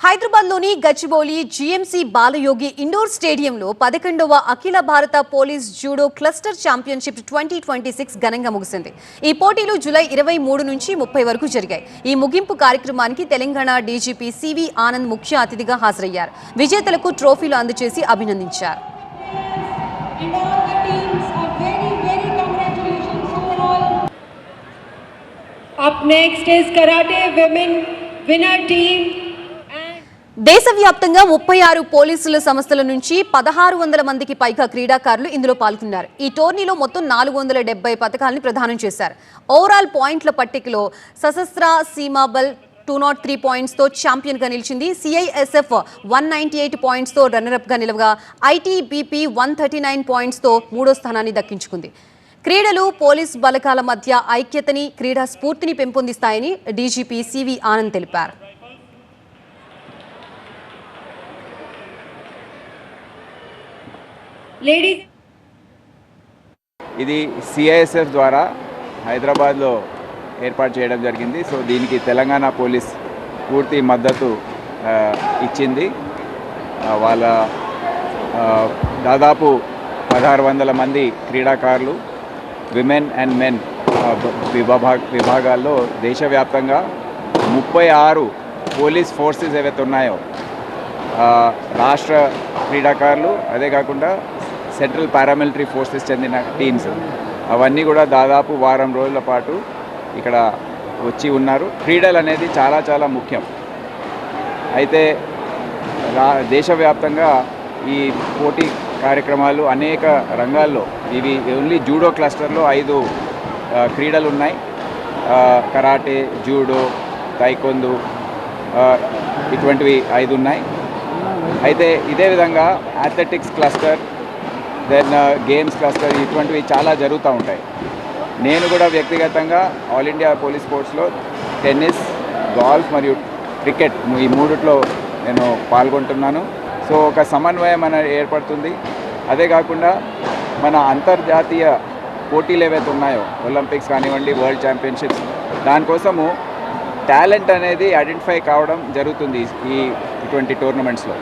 హైదరాబాద్లోని Gachibowli GMC Balayogi indoor స్టేడియంలో 11వ అఖిల భారత పోలీస్ జూడో క్లస్టర్ ఛాంపియన్షిప్ 2026 ఘనంగా ముగిసింది. ఈ పోటీలు జూలై 23 నుంచి 30 వరకు జరిగాయి. ఈ ముగింపు కార్యక్రమానికి తెలంగాణ డీజీపీ సివి ఆనంద్ ముఖ్య అతిథిగా హాజరయ్యారు. విజేతలకు ట్రోఫీలు అందజేసి అభినందించారు. Up next is Karate Women winner team. దేశవ్యాప్తంగా 36 పోలీసుల సంస్థల నుంచి 1600 మందికి పైగా క్రీడాకారులు ఇందులో పాల్గొన్నారు. ఈ టోర్నీలో మొత్తం 470 పతకాలను ప్రదానం చేశారు. ఓవరాల్ పాయింట్ల పట్టికలో సశస్త్ర సీమాబల్ 203 పాయింట్స్తో ఛాంపియన్గా నిలిచింది. సిఐఎస్ఎఫ్ 198 పాయింట్స్తో రన్నరప్గా నిలవగా ఐటీబీపీ 139 పాయింట్స్తో మూడో స్థానాన్ని దక్కించుకుంది. క్రీడలు పోలీస్ బలగాల మధ్య ఐక్యతని, క్రీడా స్ఫూర్తిని పెంపొందిస్తాయని డీజీపీ సివి ఆనంద్ తెలిపారు. ఇది సిఐఎస్ఎఫ్ ద్వారా హైదరాబాద్లో ఏర్పాటు చేయడం జరిగింది. సో దీనికి తెలంగాణ పోలీస్ పూర్తి మద్దతు ఇచ్చింది. వాళ్ళ దాదాపు 1600 మంది క్రీడాకారులు విమెన్ అండ్ మెన్ విభాగాల్లో దేశవ్యాప్తంగా 36 పోలీస్ ఫోర్సెస్ ఏవైతే ఉన్నాయో రాష్ట్ర క్రీడాకారులు, అదే కాకుండా సెంట్రల్ పారామిలిటరీ ఫోర్సెస్ చెందిన టీమ్స్ అవన్నీ కూడా దాదాపు వారం రోజుల పాటు ఇక్కడ వచ్చి ఉన్నారు. క్రీడలు అనేది చాలా చాలా ముఖ్యం. అయితే దేశవ్యాప్తంగా ఈ పోటీ కార్యక్రమాలు అనేక రంగాల్లో, ఇవి ఓన్లీ జూడో క్లస్టర్లో 5 క్రీడలు ఉన్నాయి. కరాటే, జూడో, తైకొందు ఇటువంటివి 5 ఉన్నాయి. అయితే ఇదే విధంగా athletics cluster, then games cluster ఇటువంటివి చాలా జరుగుతూ ఉంటాయి. నేను కూడా వ్యక్తిగతంగా ఆల్ ఇండియా పోలీస్ స్పోర్ట్స్లో టెన్నిస్, గాల్ఫ్ మరియు క్రికెట్ ఈ మూడిట్లో నేను పాల్గొంటున్నాను. సో ఒక సమన్వయం అనేది ఏర్పడుతుంది. అదే కాకుండా మన అంతర్జాతీయ పోటీలు ఏవైతే ఉన్నాయో, ఒలింపిక్స్ కానివ్వండి, వరల్డ్ ఛాంపియన్షిప్స్, దానికోసము టాలెంట్ అనేది ఐడెంటిఫై కావడం జరుగుతుంది ఈ ఇటువంటి టోర్నమెంట్స్లో.